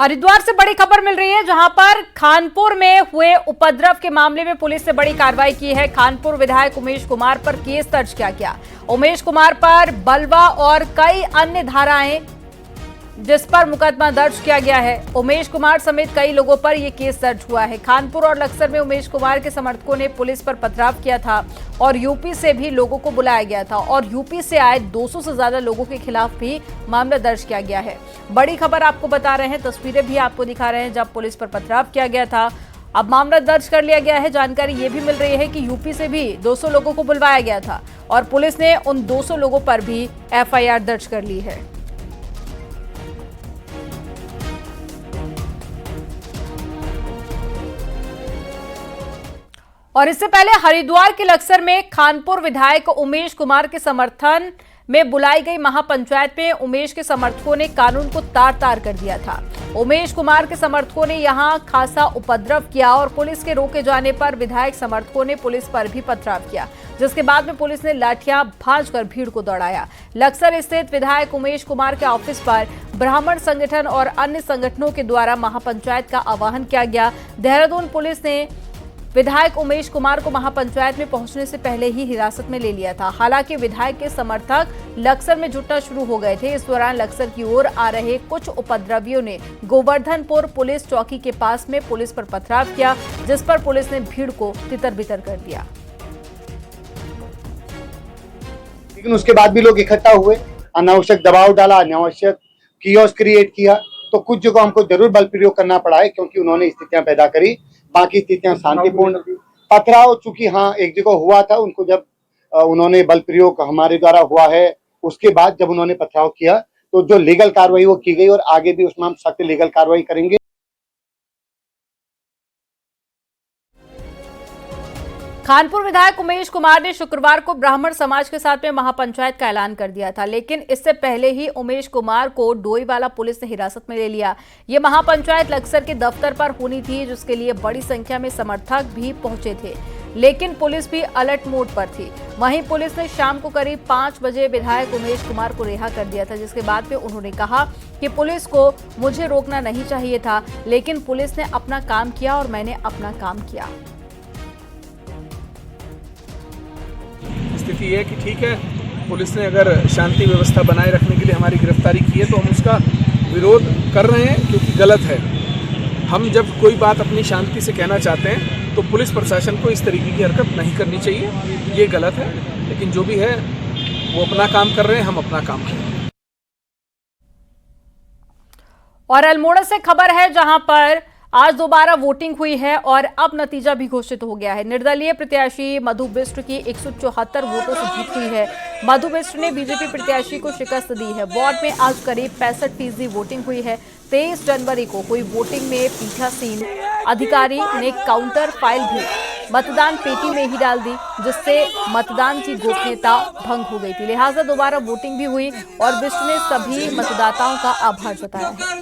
हरिद्वार से बड़ी खबर मिल रही है, जहां पर खानपुर में हुए उपद्रव के मामले में पुलिस ने बड़ी कार्रवाई की है। खानपुर विधायक उमेश कुमार पर केस दर्ज किया गया। उमेश कुमार पर बलवा और कई अन्य धाराएं जिस पर मुकदमा दर्ज किया गया है। उमेश कुमार समेत कई लोगों पर यह केस दर्ज हुआ है। खानपुर और लक्सर में उमेश कुमार के समर्थकों ने पुलिस पर पथराव किया था और यूपी से भी लोगों को बुलाया गया था और यूपी से आए 200 से ज्यादा लोगों के खिलाफ भी मामला दर्ज किया गया है। बड़ी खबर आपको बता रहे हैं, तस्वीरें भी आपको दिखा रहे हैं जब पुलिस पर पथराव किया गया था। अब मामला दर्ज कर लिया गया है। जानकारी ये भी मिल रही है कि यूपी से भी 200 लोगों को बुलवाया गया था और पुलिस ने उन 200 लोगों पर भी FIR दर्ज कर ली है। और इससे पहले हरिद्वार के लक्सर में खानपुर विधायक उमेश कुमार के समर्थन में बुलाई गई महापंचायत में उमेश के समर्थकों ने कानून को तार तार कर दिया था। उमेश कुमार के समर्थकों ने यहां खासा उपद्रव किया और पुलिस के रोके जाने पर विधायक समर्थकों ने पुलिस पर भी पथराव किया, जिसके बाद में पुलिस ने लाठियां भांजकर भीड़ को दौड़ाया। लक्सर स्थित विधायक उमेश कुमार के ऑफिस पर ब्राह्मण संगठन और अन्य संगठनों के द्वारा महापंचायत का आह्वान किया गया। देहरादून पुलिस ने विधायक उमेश कुमार को महापंचायत में पहुंचने से पहले ही हिरासत में ले लिया था। हालांकि विधायक के समर्थक लक्सर में जुटना शुरू हो गए थे। इस दौरान लक्सर की ओर आ रहे कुछ उपद्रवियों ने गोवर्धनपुर पुलिस चौकी के पास में पुलिस पर पथराव किया, जिस पर पुलिस ने भीड़ को तितर-बितर कर दिया। लेकिन उसके बाद भी लोग इकट्ठा हुए, अनावश्यक दबाव डाला, अनावश्यक कियोस्क क्रिएट किया, तो कुछ जगह हमको जरूर बल प्रयोग करना पड़ा है क्योंकि उन्होंने स्थितियां पैदा करी। बाकी स्थितियां शांतिपूर्ण थी। पथराव चूंकि हाँ एक जगह हुआ था, उनको जब उन्होंने बल प्रयोग हमारे द्वारा हुआ है, उसके बाद जब उन्होंने पथराव किया तो जो लीगल कार्रवाई वो की गई और आगे भी उसमें हम सख्त लीगल कार्रवाई करेंगे। खानपुर विधायक उमेश कुमार ने शुक्रवार को ब्राह्मण समाज के साथ में महापंचायत का ऐलान कर दिया था, लेकिन इससे पहले ही उमेश कुमार को डोईवाला पुलिस ने हिरासत में ले लिया। ये महापंचायत लक्सर के दफ्तर पर होनी थी, जिसके लिए बड़ी संख्या में समर्थक भी पहुंचे थे, लेकिन पुलिस भी अलर्ट मोड पर थी। वहीं पुलिस ने शाम को करीब 5 बजे विधायक उमेश कुमार को रिहा कर दिया था, जिसके बाद में उन्होंने कहा कि पुलिस को मुझे रोकना नहीं चाहिए था, लेकिन पुलिस ने अपना काम किया और मैंने अपना काम किया। स्थिति ये है कि ठीक है, पुलिस ने अगर शांति व्यवस्था बनाए रखने के लिए हमारी गिरफ्तारी की है तो हम उसका विरोध कर रहे हैं क्योंकि गलत है। हम जब कोई बात अपनी शांति से कहना चाहते हैं तो पुलिस प्रशासन को इस तरीके की हरकत नहीं करनी चाहिए, ये गलत है। लेकिन जो भी है वो अपना काम कर रहे हैं, हम अपना काम कर रहे हैं। और अल्मोड़ा से खबर है, जहां पर आज दोबारा वोटिंग हुई है और अब नतीजा भी घोषित हो गया है। निर्दलीय प्रत्याशी मधु बिष्ट की 174 वोटों से जीत हुई है। मधु बिष्ट ने बीजेपी प्रत्याशी को शिकस्त दी है। वार्ड में आज करीब 65% वोटिंग हुई है। 23 जनवरी को हुई वोटिंग में पीठासीन अधिकारी ने काउंटर फाइल भी मतदान पेटी में ही डाल दी, जिससे मतदान की गोपनीयता भंग हो गई थी। लिहाजा दोबारा वोटिंग भी हुई और बिष्ट ने सभी मतदाताओं का आभार जताया है।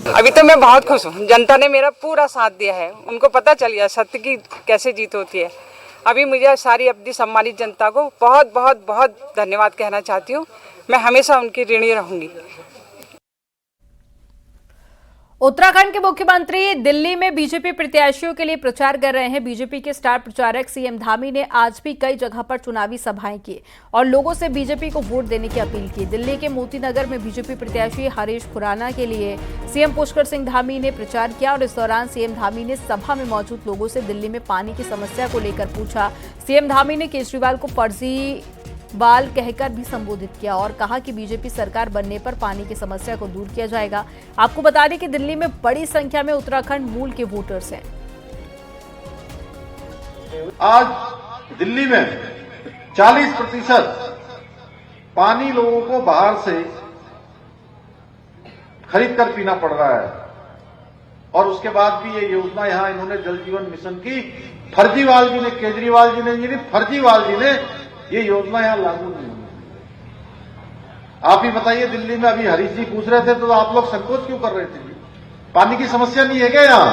अभी तो मैं बहुत खुश हूँ। जनता ने मेरा पूरा साथ दिया है, उनको पता चल गया सत्य की कैसे जीत होती है। अभी मुझे सारी अपनी सम्मानित जनता को बहुत बहुत बहुत धन्यवाद कहना चाहती हूँ। मैं हमेशा उनकी ऋणी रहूंगी। उत्तराखंड के मुख्यमंत्री दिल्ली में बीजेपी प्रत्याशियों के लिए प्रचार कर रहे हैं। बीजेपी के स्टार प्रचारक सीएम धामी ने आज भी कई जगह पर चुनावी सभाएं की और लोगों से बीजेपी को वोट देने की अपील की। दिल्ली के मोती नगर में बीजेपी प्रत्याशी हरीश खुराना के लिए सीएम पुष्कर सिंह धामी ने प्रचार किया और इस दौरान सीएम धामी ने सभा में मौजूद लोगों से दिल्ली में पानी की समस्या को लेकर पूछा। सीएम धामी ने केजरीवाल को फर्जी बाल कहकर भी संबोधित किया और कहा कि बीजेपी सरकार बनने पर पानी की समस्या को दूर किया जाएगा। आपको बता दें कि दिल्ली में बड़ी संख्या में उत्तराखंड मूल के वोटर्स हैं। आज दिल्ली में 40% पानी लोगों को बाहर से खरीद कर पीना पड़ रहा है और उसके बाद भी ये योजना यहां इन्होंने जल जीवन मिशन की फर्जीवाल जी ने, केजरीवाल जी ने, फर्जीवाल जी ने ये योजना यहां लागू नहीं हुई। आप ही बताइए, दिल्ली में अभी हरीश जी पूछ रहे थे तो आप लोग संकोच क्यों कर रहे थे? पानी की समस्या नहीं है क्या यहां?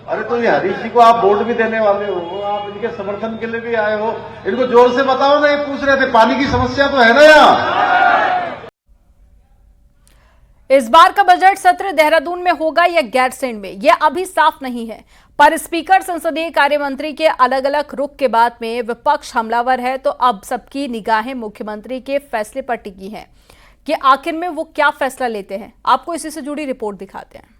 अरे तो ये हरीश जी को आप वोट भी देने वाले हो, आप इनके समर्थन के लिए भी आए हो, इनको जोर से बताओ ना। ये पूछ रहे थे पानी की समस्या तो है ना यहाँ। इस बार का बजट सत्र देहरादून में होगा या गैरसैंण में, यह अभी साफ नहीं है। पर स्पीकर संसदीय कार्य मंत्री के अलग अलग रुख के बाद में विपक्ष हमलावर है, तो अब सबकी निगाहें मुख्यमंत्री के फैसले पर टिकी हैं कि आखिर में वो क्या फैसला लेते हैं। आपको इसी से जुड़ी रिपोर्ट दिखाते हैं।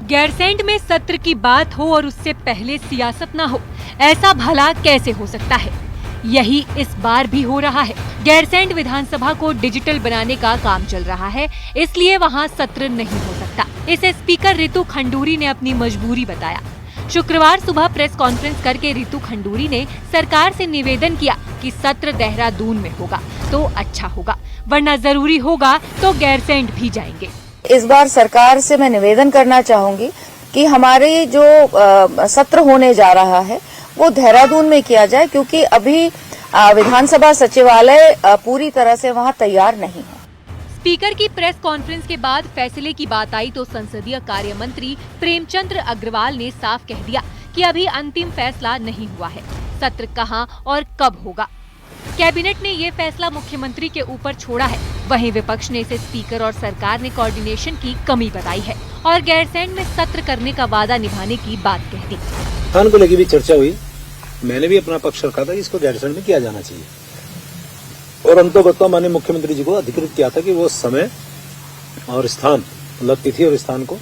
गैरसैंण में सत्र की बात हो और उससे पहले सियासत ना हो, ऐसा भला कैसे हो सकता है? यही इस बार भी हो रहा है। गैरसैंण विधानसभा को डिजिटल बनाने का काम चल रहा है, इसलिए वहां सत्र नहीं हो सकता। इसे स्पीकर रितु खंडूरी ने अपनी मजबूरी बताया। शुक्रवार सुबह प्रेस कॉन्फ्रेंस करके रितु खंडूरी ने सरकार से निवेदन किया कि सत्र देहरादून में होगा तो अच्छा होगा, वरना जरूरी होगा तो गैरसैंण भी जाएंगे। इस बार सरकार से मैं निवेदन करना चाहूंगी कि हमारे जो सत्र होने जा रहा है वो देहरादून में किया जाए, क्योंकि अभी विधानसभा सचिवालय पूरी तरह से वहां तैयार नहीं है। स्पीकर की प्रेस कॉन्फ्रेंस के बाद फैसले की बात आई तो संसदीय कार्य मंत्री प्रेमचंद्र अग्रवाल ने साफ कह दिया कि अभी अंतिम फैसला नहीं हुआ है, सत्र कहां और कब होगा। कैबिनेट ने ये फैसला मुख्यमंत्री के ऊपर छोड़ा है। वहीं विपक्ष ने इसे स्पीकर और सरकार ने कोऑर्डिनेशन की कमी बताई है और गैरसैंण में सत्र करने का वादा निभाने की बात कह दी। स्थान को लेकर भी चर्चा हुई, मैंने भी अपना पक्ष रखा था कि इसको गैरसैंण में किया जाना चाहिए, और अंतोगत्वा माननीय मुख्यमंत्री जी को अधिकृत किया था कि वो समय और स्थान, मतलब तिथि और स्थान को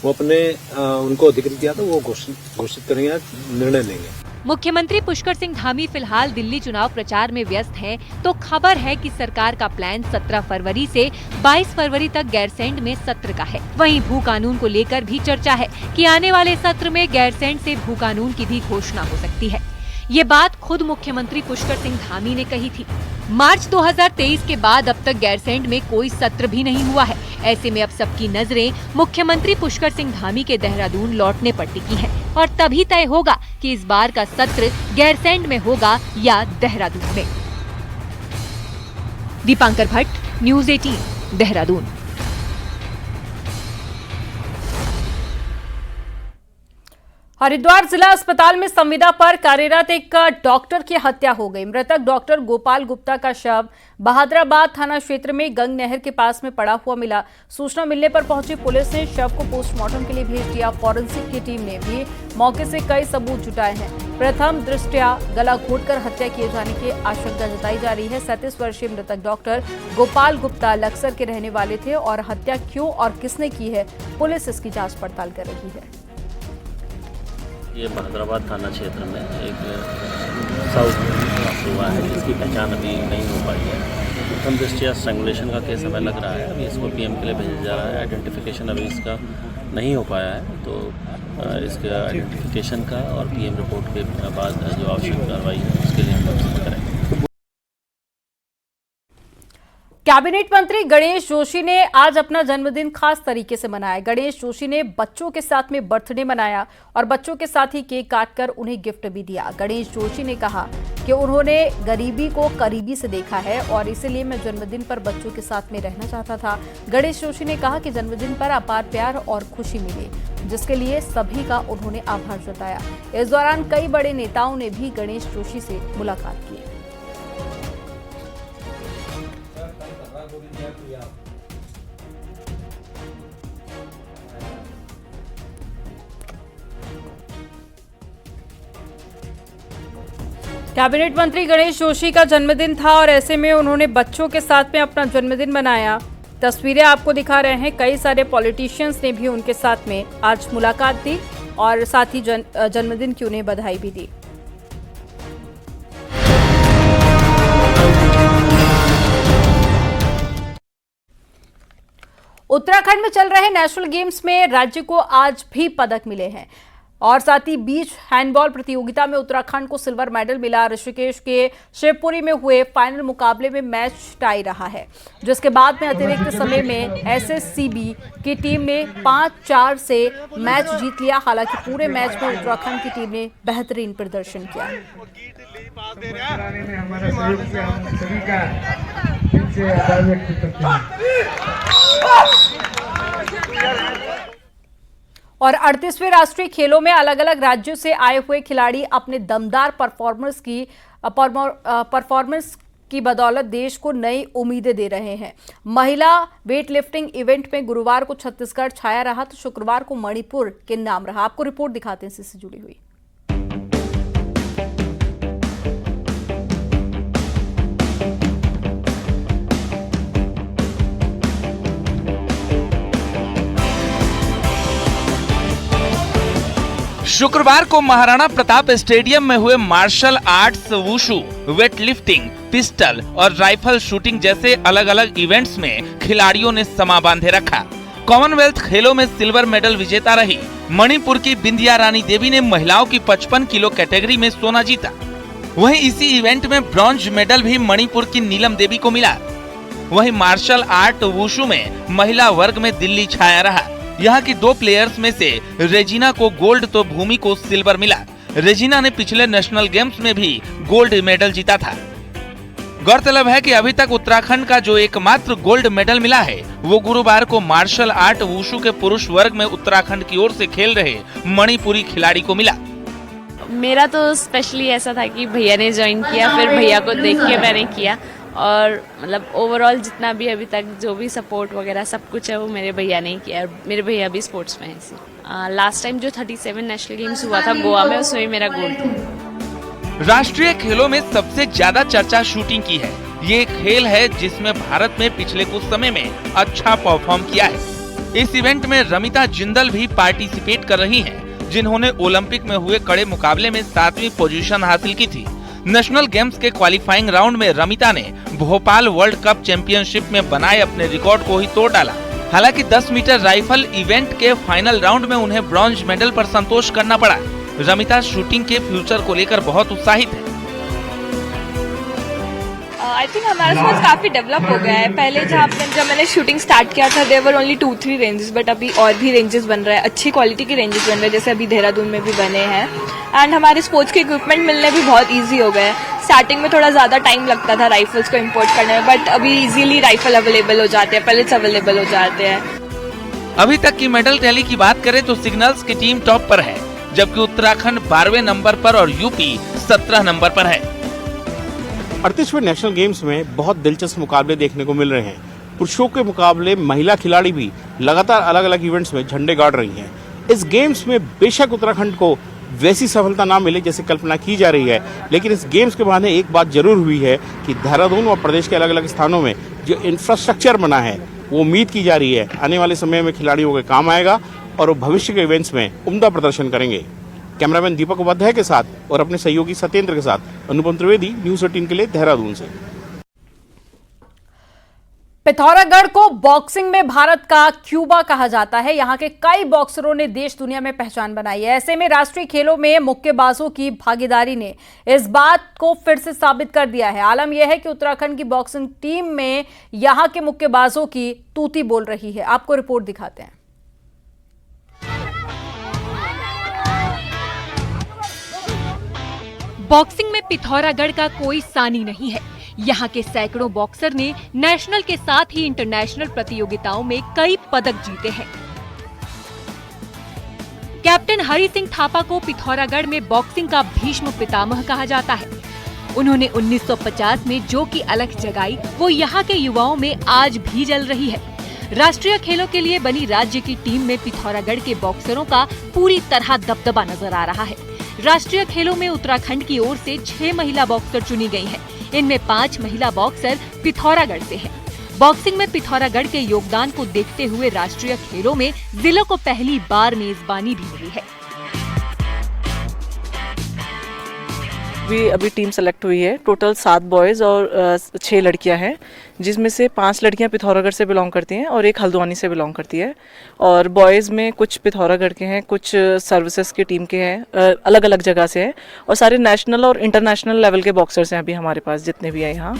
वो अपने उनको अधिकृत किया था, वो घोषित करेंगे, निर्णय लेंगे। मुख्यमंत्री पुष्कर सिंह धामी फिलहाल दिल्ली चुनाव प्रचार में व्यस्त हैं, तो खबर है कि सरकार का प्लान 17 फरवरी से 22 फरवरी तक गैरसैंण में सत्र का है। वहीं भू कानून को लेकर भी चर्चा है कि आने वाले सत्र में गैरसैंण से भू कानून की भी घोषणा हो सकती है। ये बात खुद मुख्यमंत्री पुष्कर सिंह धामी ने कही थी। मार्च 2023 के बाद अब तक गैरसैंण में कोई सत्र भी नहीं हुआ है। ऐसे में अब सबकी नजरें मुख्यमंत्री पुष्कर सिंह धामी के देहरादून लौटने पर टिकी हैं और तभी तय होगा कि इस बार का सत्र गैरसैंण में होगा या देहरादून में। दीपांकर भट्ट, न्यूज़ 18, देहरादून। हरिद्वार जिला अस्पताल में संविदा पर कार्यरत एक डॉक्टर की हत्या हो गई। मृतक डॉक्टर गोपाल गुप्ता का शव बहादुराबाद थाना क्षेत्र में गंग नहर के पास में पड़ा हुआ मिला। सूचना मिलने पर पहुंची पुलिस ने शव को पोस्टमार्टम के लिए भेज दिया। फॉरेंसिक की टीम ने भी मौके से कई सबूत जुटाए हैं। प्रथम दृष्टया गला घोटकर हत्या किए जाने की आशंका जताई जा रही है। 37 वर्षीय मृतक डॉक्टर गोपाल गुप्ता लक्सर के रहने वाले थे और हत्या क्यों और किसने की है, पुलिस इसकी जांच पड़ताल कर रही है। ये बहादुराबाद थाना क्षेत्र में एक साउथ हुआ है जिसकी पहचान अभी नहीं हो पाई है। प्रथम दृष्टया स्ट्रैंगुलेशन का केस हमें लग रहा है, अभी इसको पीएम के लिए भेजा जा रहा है। आइडेंटिफिकेशन अभी इसका नहीं हो पाया है, तो इसके आइडेंटिफिकेशन का और पीएम रिपोर्ट के बाद जो आवश्यक कार्रवाई है उसके लिए हम लोग करेंगे। कैबिनेट मंत्री गणेश जोशी ने आज अपना जन्मदिन खास तरीके से मनाया। गणेश जोशी ने बच्चों के साथ में बर्थडे मनाया और बच्चों के साथ ही केक काटकर उन्हें गिफ्ट भी दिया। गणेश जोशी ने कहा कि उन्होंने गरीबी को करीबी से देखा है और इसीलिए मैं जन्मदिन पर बच्चों के साथ में रहना चाहता था। गणेश जोशी ने कहा कि जन्मदिन पर अपार प्यार और खुशी मिली, जिसके लिए सभी का उन्होंने आभार जताया। इस दौरान कई बड़े नेताओं ने भी गणेश जोशी से मुलाकात की। कैबिनेट मंत्री गणेश जोशी का जन्मदिन था और ऐसे में उन्होंने बच्चों के साथ में अपना जन्मदिन मनाया। तस्वीरें आपको दिखा रहे हैं। कई सारे पॉलिटिशियंस ने भी उनके साथ में आज मुलाकात दी और साथ ही जन्मदिन की उन्हें बधाई भी दी। उत्तराखंड में चल रहे नेशनल गेम्स में राज्य को आज भी पदक मिले हैं। और साथ ही बीच हैंडबॉल प्रतियोगिता में उत्तराखंड को सिल्वर मेडल मिला। ऋषिकेश के शिवपुरी में हुए फाइनल मुकाबले में मैच टाई रहा है, जिसके बाद में अतिरिक्त समय में एसएससीबी की टीम ने 5-4 से मैच जीत लिया। हालांकि पूरे मैच में उत्तराखंड की टीम ने बेहतरीन प्रदर्शन किया। और 38वें राष्ट्रीय खेलों में अलग अलग राज्यों से आए हुए खिलाड़ी अपने दमदार परफॉर्मेंस की बदौलत देश को नई उम्मीदें दे रहे हैं। महिला वेट लिफ्टिंग इवेंट में गुरुवार को छत्तीसगढ़ छाया रहा तो शुक्रवार को मणिपुर के नाम रहा। आपको रिपोर्ट दिखाते हैं इससे जुड़ी हुई। शुक्रवार को महाराणा प्रताप स्टेडियम में हुए martial arts, wushu, weight lifting, pistol और राइफल शूटिंग जैसे अलग अलग इवेंट्स में खिलाड़ियों ने समा बांधे रखा। कॉमनवेल्थ खेलों में सिल्वर मेडल विजेता रही मणिपुर की बिंदिया रानी देवी ने महिलाओं की 55 किलो कैटेगरी में सोना जीता। वहीं इसी इवेंट में ब्रॉन्ज मेडल भी मणिपुर की नीलम देवी को मिला। वहीं मार्शल आर्ट वुशु में महिला वर्ग में दिल्ली छाया रहा। यहाँ की 2 प्लेयर्स में से रेजिना को गोल्ड तो भूमि को सिल्वर मिला। रेजिना ने पिछले नेशनल गेम्स में भी गोल्ड मेडल जीता था। गौरतलब है कि अभी तक उत्तराखंड का जो एकमात्र गोल्ड मेडल मिला है वो गुरुवार को मार्शल आर्ट वुशु के पुरुष वर्ग में उत्तराखंड की ओर से खेल रहे मणिपुरी खिलाड़ी को मिला। मेरा तो स्पेशली ऐसा था कि भैया ने ज्वाइन किया, फिर भैया को देख के मैंने किया और मतलब ओवरऑल जितना भी अभी तक जो भी सपोर्ट वगैरह सब कुछ है वो मेरे भैया ने ही किया। मेरे भैया भी स्पोर्ट्स में है। लास्ट टाइम जो 37 नेशनल गेम्स हुआ था गोवा में, उसमें मेरा गोल्ड था। राष्ट्रीय खेलों में सबसे ज्यादा चर्चा शूटिंग की है। ये एक खेल है जिसमें भारत में पिछले कुछ समय में अच्छा परफॉर्म किया है। इस इवेंट में रमिता जिंदल भी पार्टिसिपेट कर रही हैं, जिन्होंने ओलंपिक में हुए कड़े मुकाबले में 7वीं पोजीशन हासिल की थी। नेशनल गेम्स के क्वालिफाइंग राउंड में रमिता ने भोपाल वर्ल्ड कप चैंपियनशिप में बनाए अपने रिकॉर्ड को ही तोड़ डाला। हालांकि 10 मीटर राइफल इवेंट के फाइनल राउंड में उन्हें ब्रॉन्ज मेडल पर संतोष करना पड़ा। रमिता शूटिंग के फ्यूचर को लेकर बहुत उत्साहित है। आई थिंक हमारा स्पोर्ट्स काफी डेवलप हो गया है। पहले जब मैंने शूटिंग स्टार्ट किया था there were only 2-3 ranges, but अभी और भी रेंजेस बन रहे हैं, अच्छी क्वालिटी के रेंजेस बन रहे हैं, जैसे अभी देहरादून में भी बने हैं। एंड हमारे स्पोर्ट्स के इक्विपमेंट मिलने भी बहुत इजी हो गए। स्टार्टिंग में थोड़ा ज्यादा टाइम लगता था राइफल्स को इम्पोर्ट करने में, बट अभी इजीली राइफल अवेलेबल हो जाते हैं, पैलेट्स अवेलेबल हो जाते हैं। अभी तक की मेडल टैली की बात करें तो सिग्नल्स की टीम टॉप पर है, जबकि उत्तराखंड 12वें नंबर पर और यूपी 17 नंबर पर है। 38वें नेशनल गेम्स में बहुत दिलचस्प मुकाबले देखने को मिल रहे हैं। पुरुषों के मुकाबले महिला खिलाड़ी भी लगातार अलग अलग इवेंट्स में झंडे गाड़ रही हैं। इस गेम्स में बेशक उत्तराखंड को वैसी सफलता ना मिले जैसे कल्पना की जा रही है, लेकिन इस गेम्स के बहाने एक बात जरूर हुई है कि देहरादून और प्रदेश के अलग अलग स्थानों में जो इंफ्रास्ट्रक्चर बना है वो उम्मीद की जा रही है आने वाले समय में खिलाड़ियों के काम आएगा और वो भविष्य के इवेंट्स में उम्दा प्रदर्शन करेंगे। कैमरामैन दीपक उपाध्याय के साथ और अपने सहयोगी सत्येंद्र के साथ अनुपम त्रिवेदी, न्यूज़ 18 के लिए देहरादून से। पिथौरागढ़ को बॉक्सिंग में भारत का क्यूबा कहा जाता है। यहां के कई बॉक्सरों ने देश दुनिया में पहचान बनाई है। ऐसे में राष्ट्रीय खेलों में मुक्केबाजों की भागीदारी ने इस बात को फिर से साबित कर दिया है। आलम यह है कि उत्तराखंड की बॉक्सिंग टीम में यहां के मुक्केबाजों की तूती बोल रही है। आपको रिपोर्ट दिखाते हैं। बॉक्सिंग में पिथौरागढ़ का कोई सानी नहीं है। यहाँ के सैकड़ों बॉक्सर ने नेशनल के साथ ही इंटरनेशनल प्रतियोगिताओं में कई पदक जीते हैं। कैप्टन हरि सिंह थापा को पिथौरागढ़ में बॉक्सिंग का भीष्म पितामह कहा जाता है। उन्होंने 1950 में जो की अलख जगाई वो यहाँ के युवाओं में आज भी जल रही है। राष्ट्रीय खेलों के लिए बनी राज्य की टीम में पिथौरागढ़ के बॉक्सरों का पूरी तरह दबदबा नजर आ रहा है। राष्ट्रीय खेलों में उत्तराखंड की ओर से 6 महिला बॉक्सर चुनी गई हैं। इनमें 5 महिला बॉक्सर पिथौरागढ़ से हैं। बॉक्सिंग में पिथौरागढ़ के योगदान को देखते हुए राष्ट्रीय खेलों में जिलों को पहली बार मेजबानी भी मिली है। भी अभी टीम सेलेक्ट हुई है। टोटल 7 बॉयज़ और 6 लड़कियां हैं, जिसमें से 5 लड़कियां पिथौरागढ़ से बिलोंग करती हैं और एक हल्द्वानी से बिलोंग करती है। और बॉयज़ में कुछ पिथौरागढ़ के हैं, कुछ सर्विसेज की टीम के हैं, अलग अलग जगह से हैं, और सारे नेशनल और इंटरनेशनल लेवल के बॉक्सर्स हैं अभी हमारे पास जितने भी हैं यहाँ।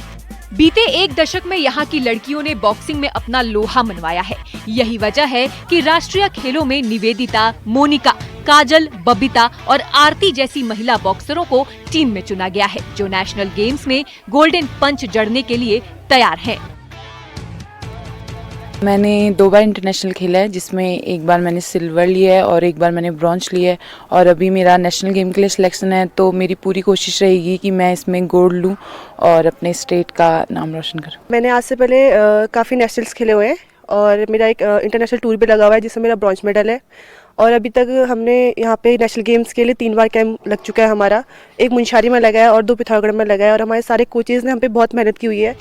बीते एक दशक में यहाँ की लड़कियों ने बॉक्सिंग में अपना लोहा मनवाया है। यही वजह है कि राष्ट्रीय खेलों में निवेदिता, मोनिका, काजल, बबीता और आरती जैसी महिला बॉक्सरों को टीम में चुना गया है, जो नेशनल गेम्स में गोल्डन पंच जड़ने के लिए तैयार हैं। मैंने 2 बार इंटरनेशनल खेला है, जिसमें एक बार मैंने सिल्वर लिया है और एक बार मैंने ब्रॉन्ज लिया है, और अभी मेरा नेशनल गेम के लिए सिलेक्शन है, तो मेरी पूरी कोशिश रहेगी कि मैं इसमें गोल्ड लूँ और अपने स्टेट का नाम रोशन करूँ। मैंने आज से पहले काफ़ी नेशनल्स खेले हुए हैं और मेरा एक इंटरनेशनल टूर भी लगा हुआ है जिसमें मेरा ब्रॉन्ज मेडल है। और अभी तक हमने यहाँ पे नेशनल गेम्स के लिए 3 बार कैंप लग चुका है हमारा। एक मुंशारी में लगा है और 2 पिथौरागढ़ में लगा है, और हमारे सारे कोचेज़ ने हम पे बहुत मेहनत की हुई है।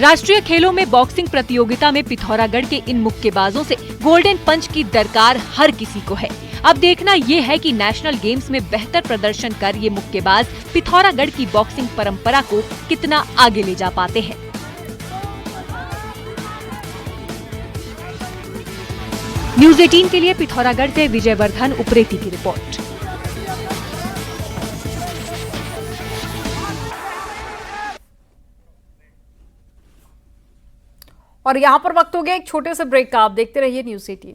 राष्ट्रीय खेलों में बॉक्सिंग प्रतियोगिता में पिथौरागढ़ के इन मुक्केबाजों से गोल्डन पंच की दरकार हर किसी को है। अब देखना ये है कि नेशनल गेम्स में बेहतर प्रदर्शन कर ये मुक्केबाज पिथौरागढ़ की बॉक्सिंग परंपरा को कितना आगे ले जा पाते हैं। न्यूज़ 18 के लिए पिथौरागढ़ से विजयवर्धन उप्रेती की रिपोर्ट। और यहाँ पर वक्त हो गया एक छोटे से ब्रेक का। आप देखते रहिए न्यूज़ 18।